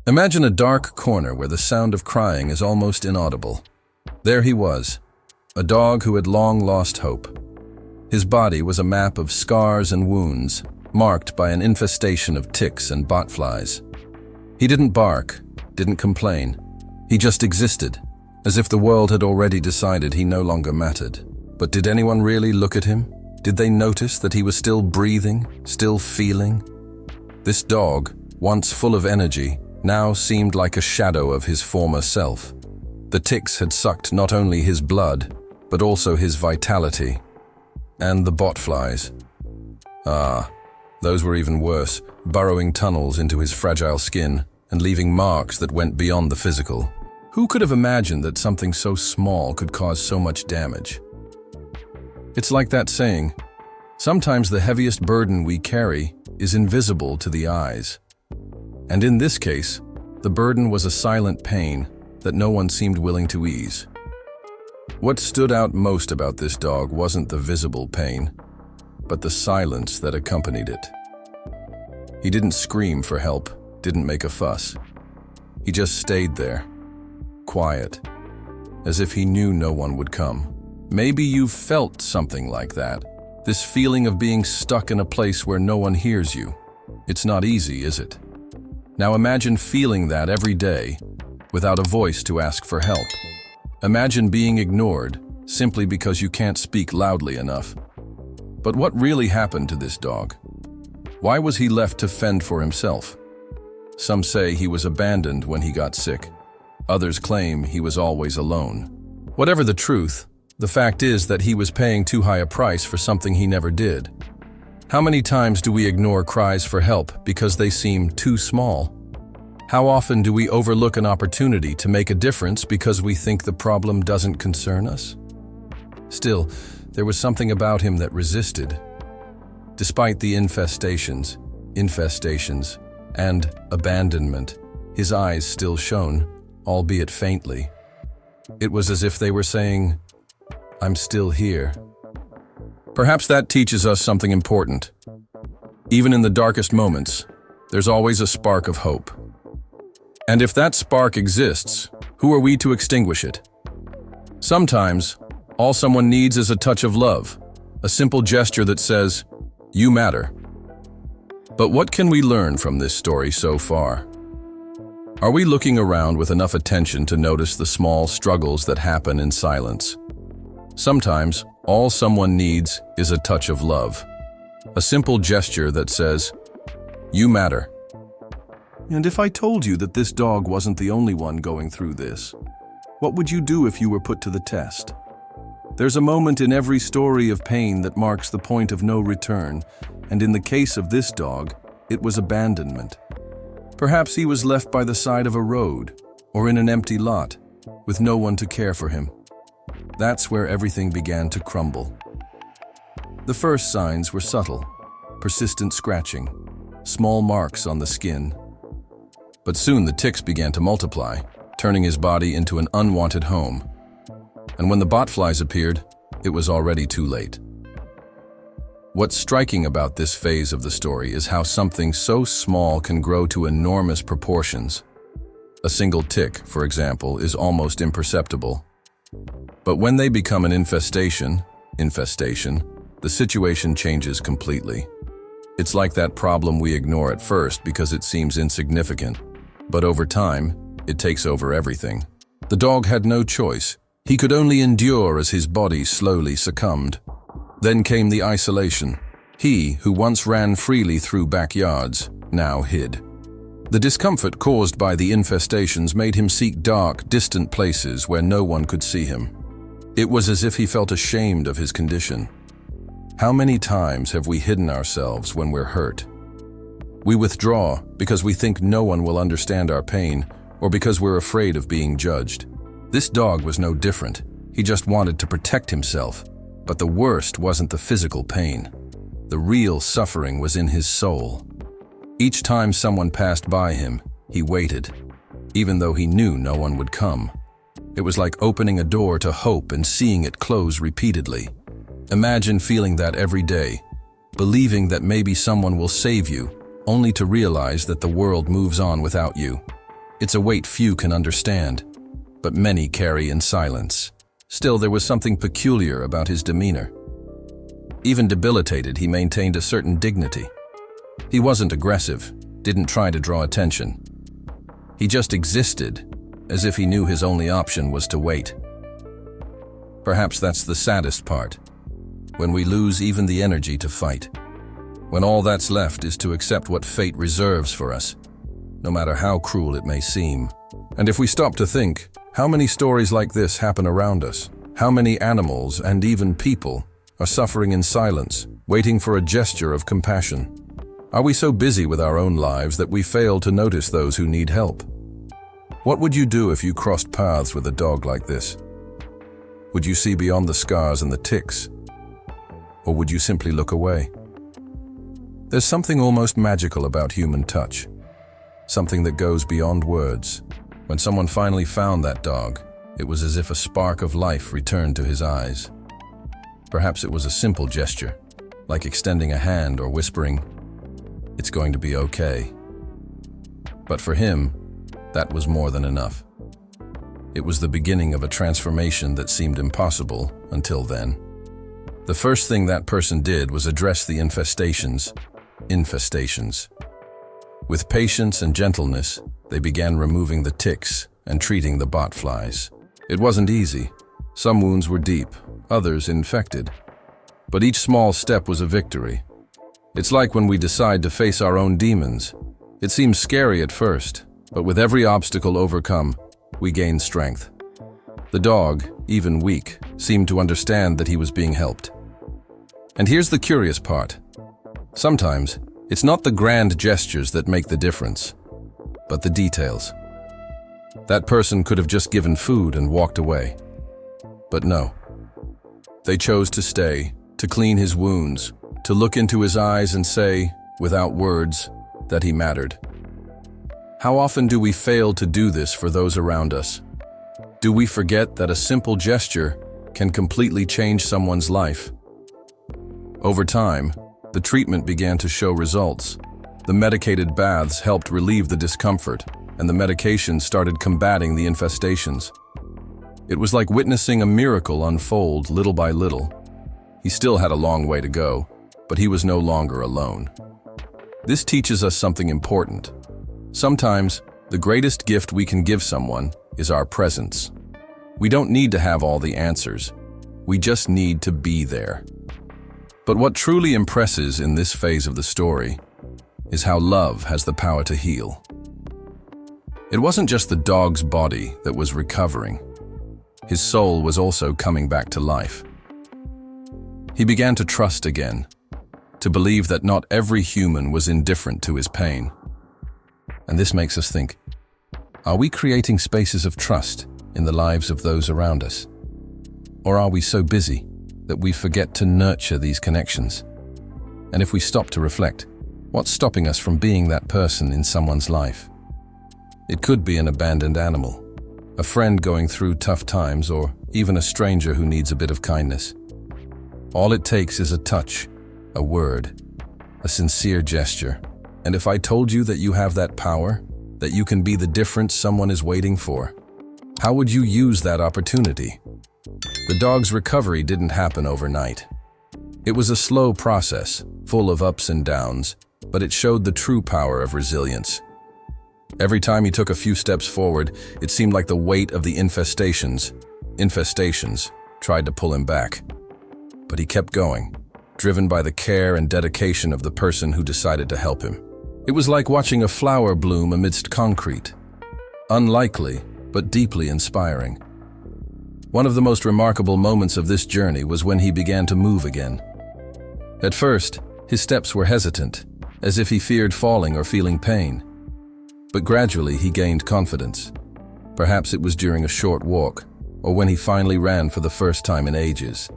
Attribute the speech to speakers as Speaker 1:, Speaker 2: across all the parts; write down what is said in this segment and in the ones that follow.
Speaker 1: Imagine a dark corner where the sound of crying is almost inaudible. There he was, a dog who had long lost hope. His body was a map of scars and wounds, marked by an infestation of ticks and botflies. He didn't bark, didn't complain. He just existed, as if the world had already decided he no longer mattered. But did anyone really look at him? Did they notice that he was still breathing, still feeling? This dog, once full of energy, now seemed like a shadow of his former self. The ticks had sucked not only his blood, but also his vitality. And the botflies. Those were even worse, burrowing tunnels into his fragile skin and leaving marks that went beyond the physical. Who could have imagined that something so small could cause so much damage? It's like that saying, sometimes the heaviest burden we carry is invisible to the eyes. And in this case, the burden was a silent pain that no one seemed willing to ease. What stood out most about this dog wasn't the visible pain, but the silence that accompanied it. He didn't scream for help, didn't make a fuss. He just stayed there, quiet, as if he knew no one would come. Maybe you've felt something like that, this feeling of being stuck in a place where no one hears you. It's not easy, is it? Now imagine feeling that every day, without a voice to ask for help. Imagine being ignored simply because you can't speak loudly enough. But what really happened to this dog? Why was he left to fend for himself? Some say he was abandoned when he got sick. Others claim he was always alone. Whatever the truth, the fact is that he was paying too high a price for something he never did. How many times do we ignore cries for help because they seem too small? How often do we overlook an opportunity to make a difference because we think the problem doesn't concern us? Still, there was something about him that resisted. Despite the infestations, and abandonment, his eyes still shone, albeit faintly. It was as if they were saying, "I'm still here." Perhaps that teaches us something important. Even in the darkest moments, there's always a spark of hope. And if that spark exists, who are we to extinguish it? Sometimes, all someone needs is a touch of love, a simple gesture that says, "You matter." But what can we learn from this story so far? Are we looking around with enough attention to notice the small struggles that happen in silence? Sometimes, all someone needs is a touch of love, a simple gesture that says, "You matter." And if I told you that this dog wasn't the only one going through this, what would you do if you were put to the test? There's a moment in every story of pain that marks the point of no return, and in the case of this dog, it was abandonment. Perhaps he was left by the side of a road, or in an empty lot, with no one to care for him. That's where everything began to crumble. The first signs were subtle, persistent scratching, small marks on the skin. But soon the ticks began to multiply, turning his body into an unwanted home. And when the botflies appeared, it was already too late. What's striking about this phase of the story is how something so small can grow to enormous proportions. A single tick, for example, is almost imperceptible. But when they become an infestation, the situation changes completely. It's like that problem we ignore at first because it seems insignificant, but over time, it takes over everything. The dog had no choice. He could only endure as his body slowly succumbed. Then came the isolation. He, who once ran freely through backyards, now hid. The discomfort caused by the infestations made him seek dark, distant places where no one could see him. It was as if he felt ashamed of his condition. How many times have we hidden ourselves when we're hurt? We withdraw because we think no one will understand our pain, or because we're afraid of being judged. This dog was no different. He just wanted to protect himself. But the worst wasn't the physical pain. The real suffering was in his soul. Each time someone passed by him, he waited, even though he knew no one would come. It was like opening a door to hope and seeing it close repeatedly. Imagine feeling that every day, believing that maybe someone will save you, only to realize that the world moves on without you. It's a weight few can understand, but many carry in silence. Still, there was something peculiar about his demeanor. Even debilitated, he maintained a certain dignity. He wasn't aggressive, didn't try to draw attention. He just existed, as if he knew his only option was to wait. Perhaps that's the saddest part, when we lose even the energy to fight. When all that's left is to accept what fate reserves for us, no matter how cruel it may seem. And if we stop to think, how many stories like this happen around us? How many animals and even people are suffering in silence, waiting for a gesture of compassion? Are we so busy with our own lives that we fail to notice those who need help? What would you do if you crossed paths with a dog like this? Would you see beyond the scars and the ticks? Or would you simply look away? There's something almost magical about human touch, something that goes beyond words. When someone finally found that dog, it was as if a spark of life returned to his eyes. Perhaps it was a simple gesture, like extending a hand or whispering, "It's going to be okay." But for him, that was more than enough. It was the beginning of a transformation that seemed impossible until then. The first thing that person did was address the infestations. With patience and gentleness, they began removing the ticks and treating the botflies. It wasn't easy. Some wounds were deep, others infected. But each small step was a victory. It's like when we decide to face our own demons. It seems scary at first, but with every obstacle overcome, we gain strength. The dog, even weak, seemed to understand that he was being helped. And here's the curious part. Sometimes, it's not the grand gestures that make the difference, but the details. That person could have just given food and walked away. But no. They chose to stay, to clean his wounds, to look into his eyes and say, without words, that he mattered. How often do we fail to do this for those around us? Do we forget that a simple gesture can completely change someone's life? Over time, the treatment began to show results. The medicated baths helped relieve the discomfort, and the medication started combating the infestations. It was like witnessing a miracle unfold little by little. He still had a long way to go, but he was no longer alone. This teaches us something important. Sometimes, the greatest gift we can give someone is our presence. We don't need to have all the answers. We just need to be there. But what truly impresses in this phase of the story is how love has the power to heal. It wasn't just the dog's body that was recovering. His soul was also coming back to life. He began to trust again, to believe that not every human was indifferent to his pain. And this makes us think, are we creating spaces of trust in the lives of those around us? Or are we so busy that we forget to nurture these connections? And if we stop to reflect, what's stopping us from being that person in someone's life? It could be an abandoned animal, a friend going through tough times, or even a stranger who needs a bit of kindness. All it takes is a touch, a word, a sincere gesture. And if I told you that you have that power, that you can be the difference someone is waiting for, how would you use that opportunity? The dog's recovery didn't happen overnight. It was a slow process, full of ups and downs, but it showed the true power of resilience. Every time he took a few steps forward, it seemed like the weight of the infestations tried to pull him back. But he kept going, driven by the care and dedication of the person who decided to help him. It was like watching a flower bloom amidst concrete. Unlikely, but deeply inspiring. One of the most remarkable moments of this journey was when he began to move again. At first, his steps were hesitant, as if he feared falling or feeling pain. But gradually he gained confidence. Perhaps it was during a short walk, or when he finally ran for the first time in ages.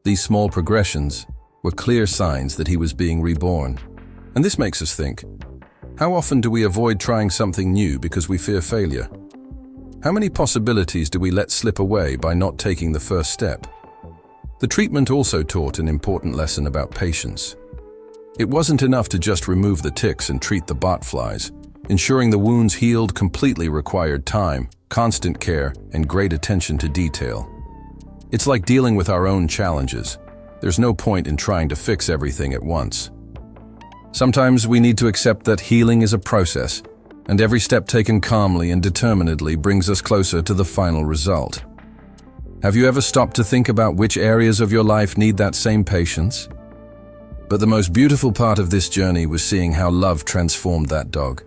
Speaker 1: These small progressions were clear signs that he was being reborn. And this makes us think, how often do we avoid trying something new because we fear failure? How many possibilities do we let slip away by not taking the first step? The treatment also taught an important lesson about patience. It wasn't enough to just remove the ticks and treat the botflies. Ensuring the wounds healed completely required time, constant care, and great attention to detail. It's like dealing with our own challenges. There's no point in trying to fix everything at once. Sometimes we need to accept that healing is a process, and every step taken calmly and determinedly brings us closer to the final result. Have you ever stopped to think about which areas of your life need that same patience? But the most beautiful part of this journey was seeing how love transformed that dog.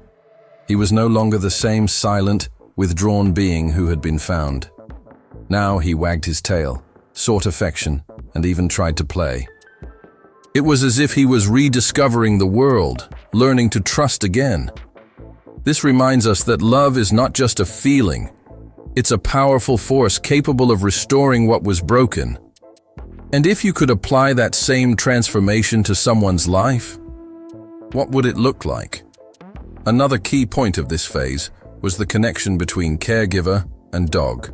Speaker 1: He was no longer the same silent, withdrawn being who had been found. Now he wagged his tail, sought affection, and even tried to play. It was as if he was rediscovering the world, learning to trust again. This reminds us that love is not just a feeling. It's a powerful force capable of restoring what was broken. And if you could apply that same transformation to someone's life, what would it look like? Another key point of this phase was the connection between caregiver and dog.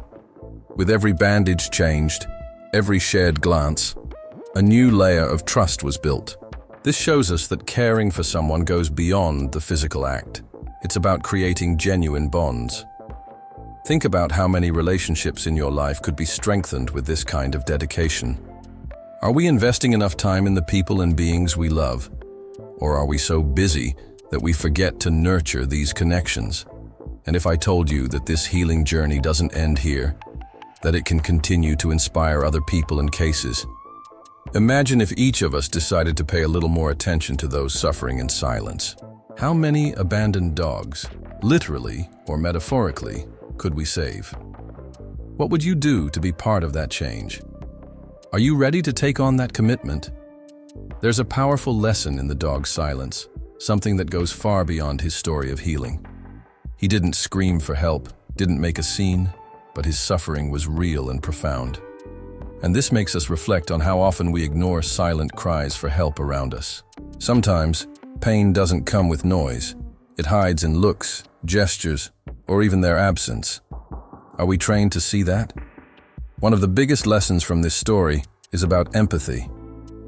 Speaker 1: With every bandage changed, every shared glance, a new layer of trust was built. This shows us that caring for someone goes beyond the physical act. It's about creating genuine bonds. Think about how many relationships in your life could be strengthened with this kind of dedication. Are we investing enough time in the people and beings we love? Or are we so busy that we forget to nurture these connections? And if I told you that this healing journey doesn't end here, that it can continue to inspire other people and cases? Imagine if each of us decided to pay a little more attention to those suffering in silence. How many abandoned dogs, literally or metaphorically, could we save? What would you do to be part of that change? Are you ready to take on that commitment? There's a powerful lesson in the dog's silence, something that goes far beyond his story of healing. He didn't scream for help, didn't make a scene, but his suffering was real and profound. And this makes us reflect on how often we ignore silent cries for help around us. Sometimes, pain doesn't come with noise. It hides in looks, gestures, or even their absence. Are we trained to see that? One of the biggest lessons from this story is about empathy.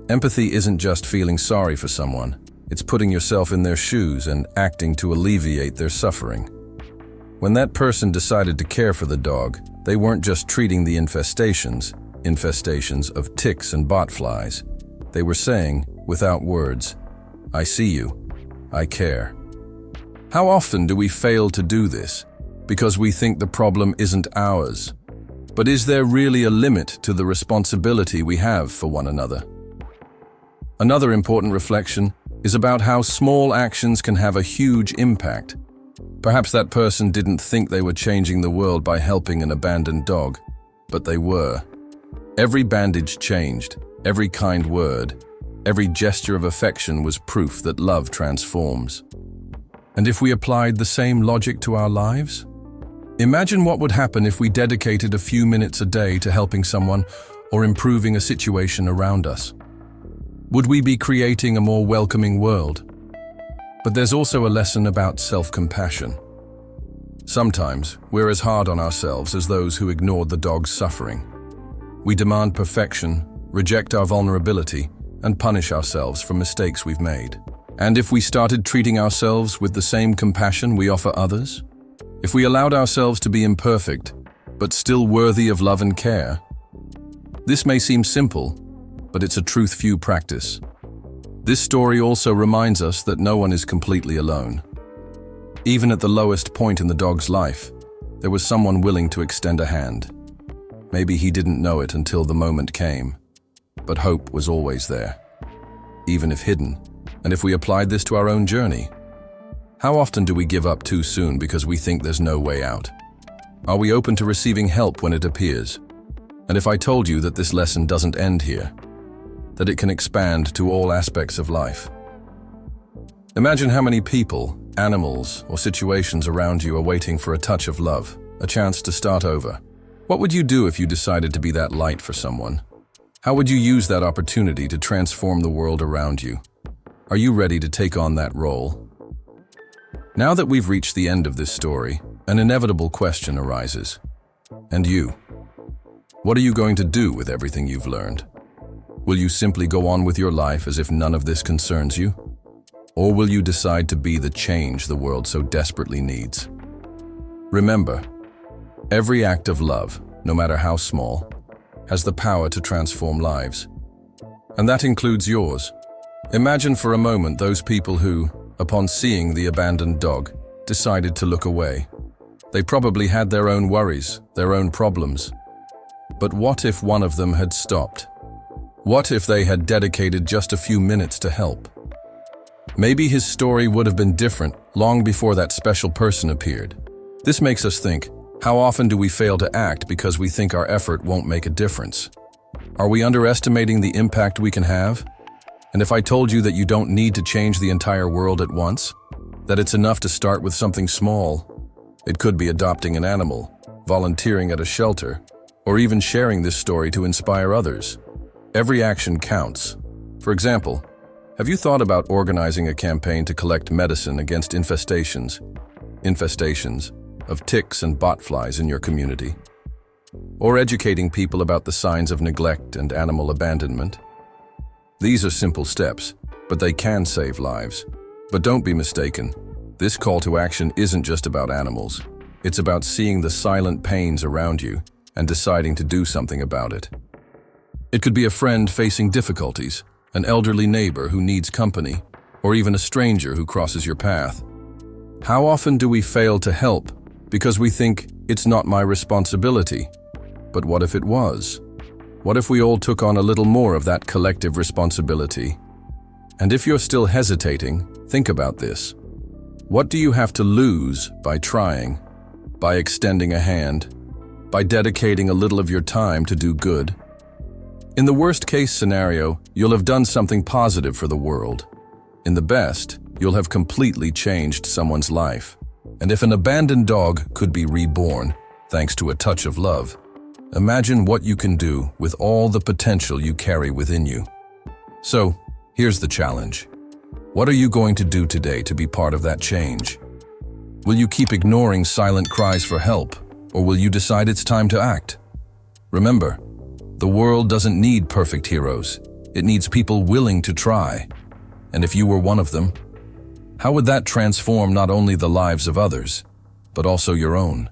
Speaker 1: Empathy isn't just feeling sorry for someone. It's putting yourself in their shoes and acting to alleviate their suffering. When that person decided to care for the dog, they weren't just treating the infestations of ticks and botflies. They were saying, without words, "I see you. I care." How often do we fail to do this because we think the problem isn't ours? But is there really a limit to the responsibility we have for one another? Another important reflection is about how small actions can have a huge impact. Perhaps that person didn't think they were changing the world by helping an abandoned dog, but they were. Every bandage changed, every kind word, every gesture of affection was proof that love transforms. And if we applied the same logic to our lives? Imagine what would happen if we dedicated a few minutes a day to helping someone or improving a situation around us. Would we be creating a more welcoming world? But there's also a lesson about self-compassion. Sometimes we're as hard on ourselves as those who ignored the dog's suffering. We demand perfection, reject our vulnerability, and punish ourselves for mistakes we've made. And if we started treating ourselves with the same compassion we offer others? If we allowed ourselves to be imperfect, but still worthy of love and care? This may seem simple, but it's a truth few practice. This story also reminds us that no one is completely alone. Even at the lowest point in the dog's life, there was someone willing to extend a hand. Maybe he didn't know it until the moment came, but hope was always there, even if hidden. And if we applied this to our own journey, how often do we give up too soon because we think there's no way out? Are we open to receiving help when it appears? And if I told you that this lesson doesn't end here, that it can expand to all aspects of life? Imagine how many people, animals, or situations around you are waiting for a touch of love, a chance to start over. What would you do if you decided to be that light for someone? How would you use that opportunity to transform the world around you? Are you ready to take on that role? Now that we've reached the end of this story, an inevitable question arises. And you? What are you going to do with everything you've learned? Will you simply go on with your life as if none of this concerns you? Or will you decide to be the change the world so desperately needs? Remember, every act of love, no matter how small, has the power to transform lives. And that includes yours. Imagine for a moment those people who, upon seeing the abandoned dog, decided to look away. They probably had their own worries, their own problems. But what if one of them had stopped? What if they had dedicated just a few minutes to help? Maybe his story would have been different long before that special person appeared. This makes us think, how often do we fail to act because we think our effort won't make a difference? Are we underestimating the impact we can have? And if I told you that you don't need to change the entire world at once, that it's enough to start with something small, it could be adopting an animal, volunteering at a shelter, or even sharing this story to inspire others. Every action counts. For example, have you thought about organizing a campaign to collect medicine against infestations of ticks and botflies in your community? Or educating people about the signs of neglect and animal abandonment? These are simple steps, but they can save lives. But don't be mistaken, this call to action isn't just about animals. It's about seeing the silent pains around you and deciding to do something about it. It could be a friend facing difficulties, an elderly neighbor who needs company, or even a stranger who crosses your path. How often do we fail to help because we think it's not my responsibility? But what if it was? What if we all took on a little more of that collective responsibility? And if you're still hesitating, think about this. What do you have to lose by trying, by extending a hand, by dedicating a little of your time to do good? In the worst-case scenario, you'll have done something positive for the world. In the best, you'll have completely changed someone's life. And if an abandoned dog could be reborn, thanks to a touch of love, imagine what you can do with all the potential you carry within you. So, here's the challenge. What are you going to do today to be part of that change? Will you keep ignoring silent cries for help, or will you decide it's time to act? Remember, the world doesn't need perfect heroes. It needs people willing to try. And if you were one of them, how would that transform not only the lives of others, but also your own?